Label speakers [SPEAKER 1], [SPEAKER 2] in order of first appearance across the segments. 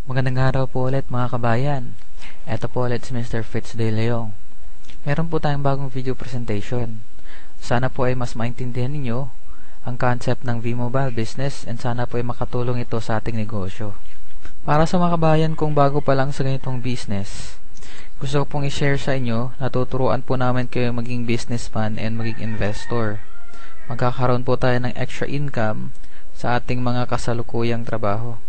[SPEAKER 1] Magandang araw po ulit mga kabayan. Eto po ulit si Mr. Fitz De Leong. Meron po tayong bagong video presentation. Sana po ay mas maintindihan ninyo ang concept ng V-Mobile business and sana po ay makatulong ito sa ating negosyo. Para sa mga kabayan kung bago pa lang sa ganitong business, gusto ko pong i-share sa inyo na tuturuan po namin kayo maging businessman and maging investor. Magkakaroon po tayo ng extra income sa ating mga kasalukuyang trabaho.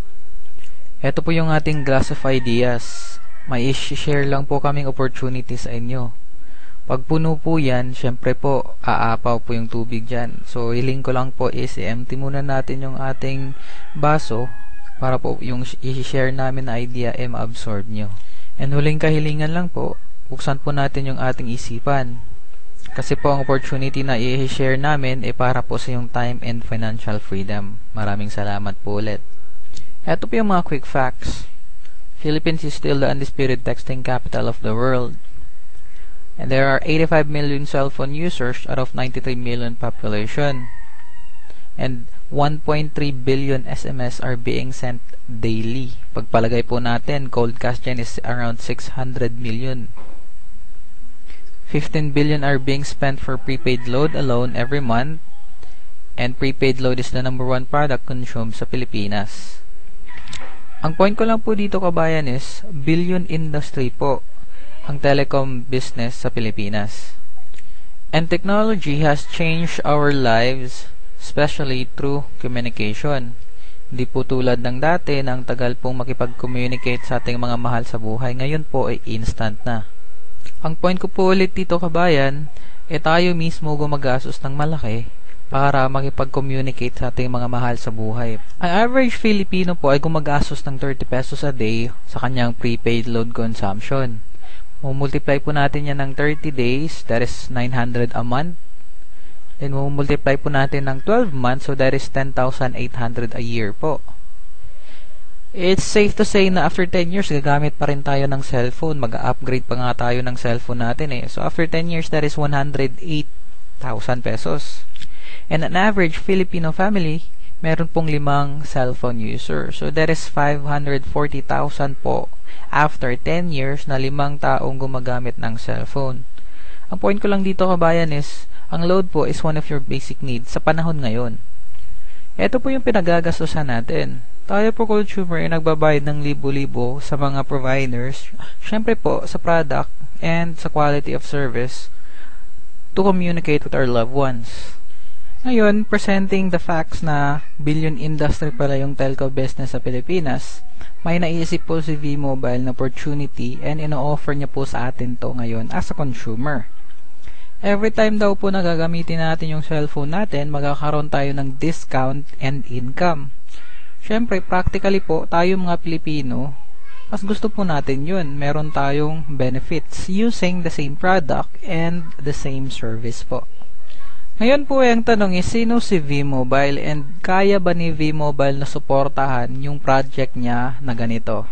[SPEAKER 1] Ito po yung ating glass of ideas. May i-share lang po kaming opportunity sa inyo. Pag puno po yan, syempre po, aapaw po yung tubig dyan. So, hiling ko lang po is i-empty muna natin yung ating baso para po yung i-share namin na idea ay ma-absorb nyo. And huling kahilingan lang po, buksan po natin yung ating isipan. Kasi po ang opportunity na i-share namin ay para po sa yung time and financial freedom. Maraming salamat po ulit. Ito po yung mga quick facts. Philippines is still the undisputed texting capital of the world. And there are 85 million cell phone users out of 93 million population. And 1.3 billion SMS are being sent daily. Pagpalagay po natin, cold cash dyan is around 600 million. 15 billion are being spent for prepaid load alone every month. And prepaid load is the number one product consumed sa Pilipinas. Ang point ko lang po dito kabayan is, billion industry po ang telecom business sa Pilipinas. And technology has changed our lives, especially through communication. Hindi po tulad ng dati na ang tagal pong makipag-communicate sa ating mga mahal sa buhay. Ngayon po ay instant na. Ang point ko po ulit dito kabayan, tayo mismo gumagastos ng malaki para makipag-communicate sa ating mga mahal sa buhay. Ang average Filipino po ay gumagastos ng 30 pesos a day sa kanyang prepaid load consumption. Multiply po natin yan ng 30 days, that is 900 a month. Then multiply po natin ng 12 months, so that is 10,800 a year po. It's safe to say na after 10 years, gagamit pa rin tayo ng cellphone. Mag-upgrade pa nga tayo ng cellphone natin eh. So after 10 years, that is 108,000 pesos. And an average Filipino family, meron pong 5 cellphone user. So that is 540,000 po after 10 years na 5 taong gumagamit ng cellphone. Ang point ko lang dito kabayan is, ang load po is one of your basic needs sa panahon ngayon. Ito po yung pinagagastusan natin. Tayo po consumer ay nagbabayad ng libo-libo sa mga providers, syempre po sa product and sa quality of service to communicate with our loved ones. Ngayon, presenting the facts na billion industry pala yung telco business sa Pilipinas, may naisip po si V-Mobile na opportunity and ino-offer niya po sa atin to ngayon as a consumer. Every time daw po na gagamitin natin yung cellphone natin, magkakaroon tayo ng discount and income. Siyempre, practically po, tayo mga Pilipino, mas gusto po natin yun. Meron tayong benefits using the same product and the same service po. Ngayon po ang tanong is, sino si V-Mobile and kaya ba ni V-Mobile na suportahan yung project niya na ganito?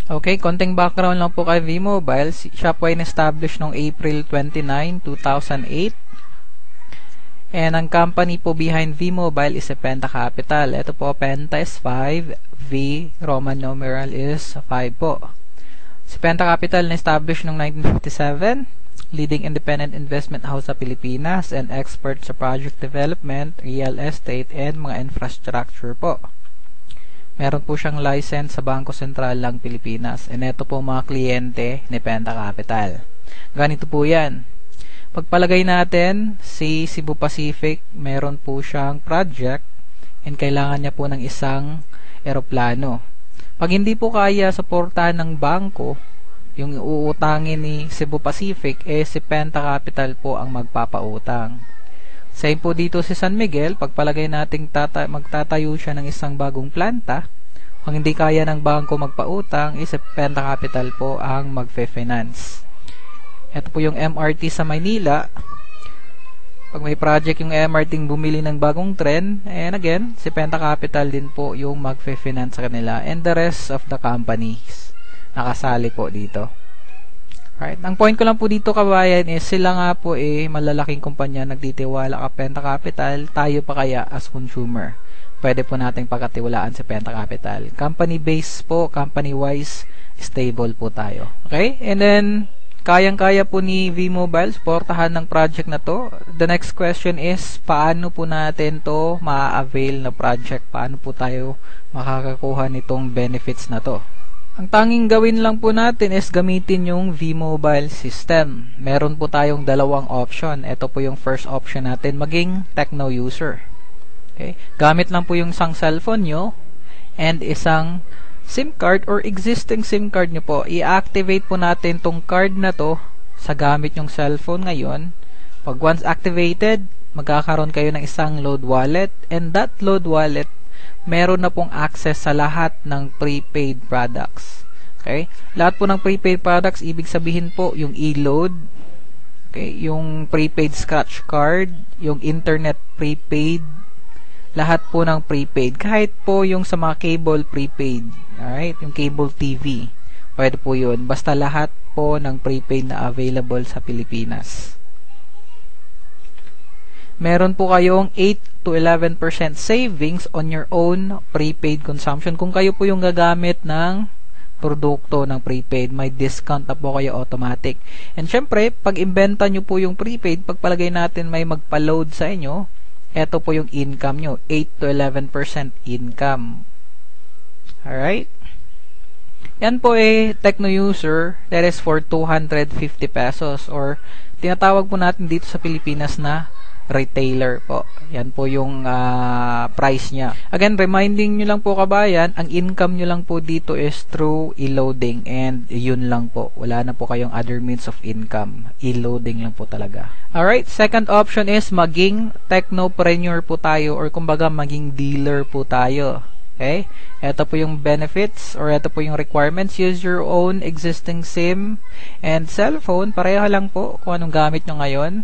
[SPEAKER 1] Okay, konting background lang po kay V-Mobile. Siya po ay na-establish noong April 29, 2008. And ang company po behind V-Mobile is Penta Capital. Ito po, Penta is 5, V, Roman numeral is 5 po. Si Penta Capital na-establish noong 1957. Leading independent investment house sa Pilipinas and expert sa project development, real estate, and mga infrastructure po. Meron po siyang license sa Bangko Sentral ng Pilipinas. And ito po mga kliyente ni Penta Capital. Ganito po yan. Pagpalagay natin, si Cebu Pacific, meron po siyang project and kailangan niya po ng isang eroplano. Pag hindi po kaya suportahan ng bangko, yung uutangin ni Cebu Pacific, si Penta Capital po ang magpapautang. Same po dito si San Miguel, pagpalagay nating magtatayo siya ng isang bagong planta, kung hindi kaya ng bangko magpautang, si Penta Capital po ang magfe-finance. Ito po yung MRT sa Maynila. Pag may project yung MRT bumili ng bagong tren, and again, si Penta Capital din po yung magfe-finance sa kanila, and the rest of the companies nakasali po dito. Alright, ang point ko lang po dito kabayan is sila nga po malalaking kumpanya nagtitiwala ka Penta Capital, tayo pa kaya as consumer. pwede po nating pagkatiwalaan si Penta Capital. Company base po, company wise, stable po tayo. Okay? And then, kayang-kaya po ni V-Mobile suportahan ng project na to. The next question is, paano po natin to ma-avail na project? Paano po tayo makakakuha nitong benefits na to? Ang tanging gawin lang po natin is gamitin yung V-Mobile system. Meron po tayong dalawang option. Ito po yung first option natin, maging Tecno user. Okay? Gamit lang po yung isang cellphone nyo and isang SIM card or existing SIM card nyo po. I-activate po natin tong card na to sa gamit yung cellphone ngayon. Pag once activated, magkakaroon kayo ng isang load wallet, and that load wallet, meron na pong access sa lahat ng prepaid products. Okay? Lahat po ng prepaid products, ibig sabihin po yung e-load, okay? Yung prepaid scratch card, yung internet prepaid, lahat po ng prepaid. Kahit po yung sa mga cable prepaid. Alright? Yung cable TV. Pwede po yun. Basta lahat po ng prepaid na available sa Pilipinas. Meron po kayong 8 to 11% savings on your own prepaid consumption. Kung kayo po yung gagamit ng produkto ng prepaid, may discount na po kayo automatic. And syempre, pag imbenta nyo po yung prepaid, pagpalagay natin may magpa-load sa inyo, eto po yung income nyo, 8 to 11% income. Alright? Yan po Tecno user, that is for 250 pesos or tinatawag po natin dito sa Pilipinas na retailer po. Yan po yung price niya. Again, reminding nyo lang po kabayan, ang income nyo lang po dito is through e-loading and yun lang po. Wala na po kayong other means of income. E-loading lang po talaga. Alright, second option is maging technopreneur po tayo or kumbaga maging dealer po tayo. Okay? Ito po yung benefits or ito po yung requirements. Use your own existing SIM and cellphone. Pareho lang po kung anong gamit nyo ngayon.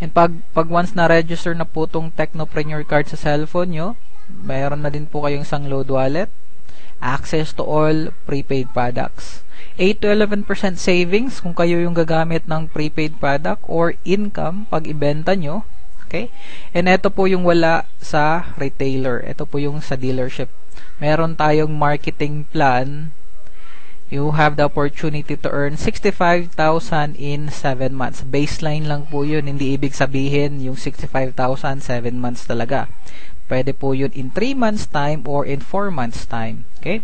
[SPEAKER 1] And pag once na-register na po itong Technopreneur card sa cellphone nyo, mayroon na din po kayong isang load wallet, access to all prepaid products. 8 to 11% savings kung kayo yung gagamit ng prepaid product or income pag ibenta nyo. Okay? And ito po yung wala sa retailer. Ito po yung sa dealership. Meron tayong marketing plan. You have the opportunity to earn 65,000 in 7 months. Baseline lang po yun. Hindi ibig sabihin yung 65,000 7 months talaga. Pwede po yun in 3 months time or in 4 months time. Okay?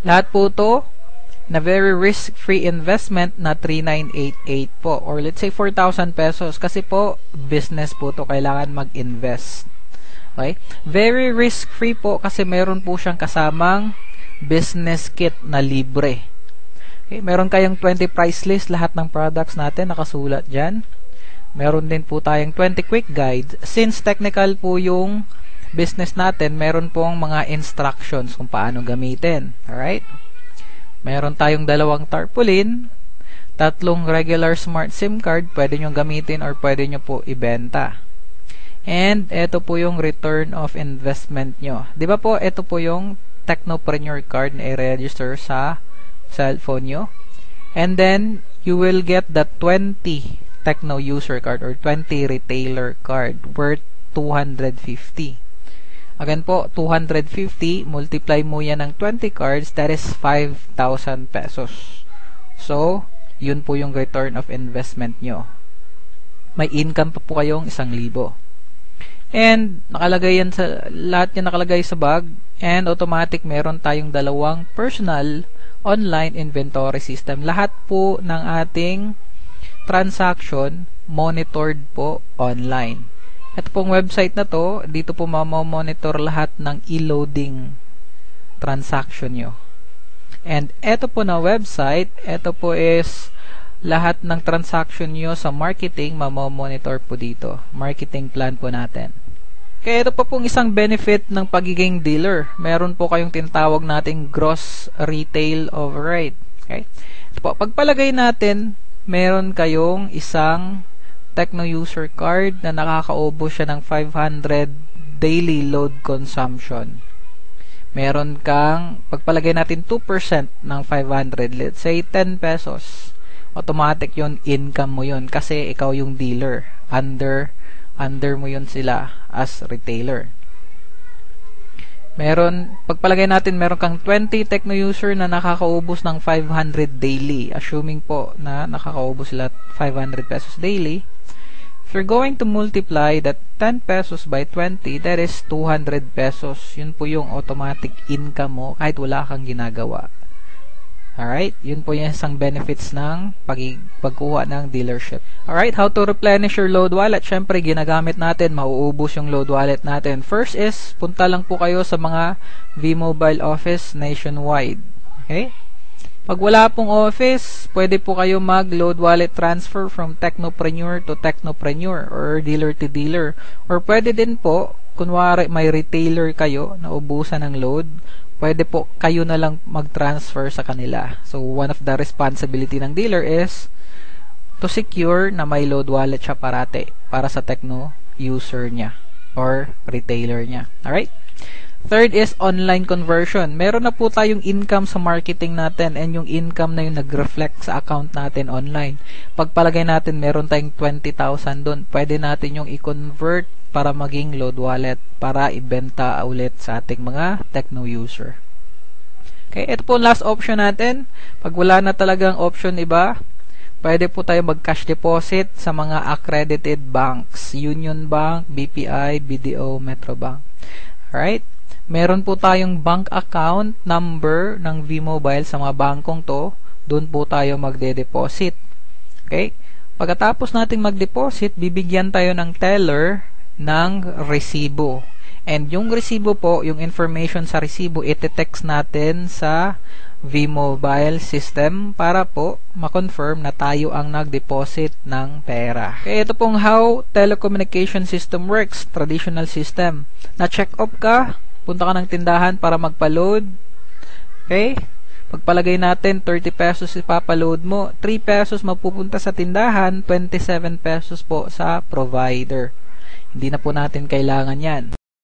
[SPEAKER 1] Lahat po to na very risk-free investment na 3,988 po or let's say 4,000 pesos kasi po business po to, kailangan mag-invest. Okay? Very risk-free po kasi meron po siyang kasamang business kit na libre. Okay? Meron kayong 20 price list, lahat ng products natin nakasulat dyan. Meron din po tayong 20 quick guides. Since technical po yung business natin, meron pong mga instructions kung paano gamitin. Alright? Meron tayong 2 tarpaulin, 3 regular smart SIM card, pwede nyo gamitin or pwede nyo po ibenta. And ito po yung return of investment nyo. Di ba po, ito po yung Technopreneur card na i-register sa cellphone nyo. And then, you will get the 20 Tecno user card or 20 retailer card worth 250. Again po, 250, multiply mo yan ng 20 cards, that is 5,000 pesos. So, yun po yung return of investment nyo. May income pa po kayong 1,000. And, nakalagay yan sa, lahat yan nakalagay sa bag, and automatic meron tayong 2 personal online inventory system. Lahat po ng ating transaction, monitored po online. Ito pong website na to, dito po mamamonitor lahat ng e-loading transaction nyo. And ito po na website, ito po is lahat ng transaction nyo sa marketing, mamamonitor po dito. Marketing plan po natin. Kaya ito po pong isang benefit ng pagiging dealer. Meron po kayong tinatawag nating gross retail override. Okay? Ito po, pagpalagay natin, meron kayong isang Tecno user card na nakakaubos siya ng 500 daily load consumption. Meron kang, pagpalagay natin 2% ng 500, let's say 10 pesos. Automatic yon, income mo yon kasi ikaw yung dealer. Under mo yon sila as retailer. pagpalagay natin meron kang 20 Tecno user na nakakaubos ng 500 daily. Assuming po na nakakaubos sila 500 pesos daily. If you're going to multiply that 10 pesos by 20, that is 200 pesos. Yun po yung automatic income mo kahit wala kang ginagawa. Alright? Yun po yung isang benefits ng pagkuha ng dealership. Alright? How to replenish your load wallet? Syempre, ginagamit natin, mauubos yung load wallet natin. First is, punta lang po kayo sa mga V-Mobile office nationwide. Okay? Pag wala pong office, pwede po kayo mag-load wallet transfer from Technopreneur to Technopreneur or dealer to dealer. Or pwede din po, kunwari may retailer kayo na ubusan ng load, pwede po kayo na lang mag-transfer sa kanila. So, one of the responsibility ng dealer is to secure na may load wallet siya parate para sa Tecno user niya or retailer niya. Alright? Third is online conversion. Meron na po tayong income sa marketing natin and yung income na yung nag-reflect sa account natin online. Pagpalagay natin meron tayong 20,000 doon. Pwede natin yung i-convert para maging load wallet para ibenta ulit sa ating mga Tecno user. Okay, ito po last option natin. Pag wala na talagang option iba, pwede po tayo mag-cash deposit sa mga accredited banks. Union Bank, BPI, BDO, Metrobank. Alright? Meron po tayong bank account number ng V-Mobile sa mga bangkong to. Doon po tayo magde-deposit. Okay? Pagkatapos natin mag-deposit, bibigyan tayo ng teller ng resibo. And yung resibo po, yung information sa resibo, iti-text natin sa V-Mobile system para po ma-confirm na tayo ang nag-deposit ng pera. Okay, ito pong how telecommunication system works, traditional system. Na-check off ka, punta ka ng tindahan para magpa-load. Okay? Pagpalagay natin, 30 pesos ipapa-load mo. 3 pesos mapupunta sa tindahan, 27 pesos po sa provider. Hindi na po natin kailangan yan.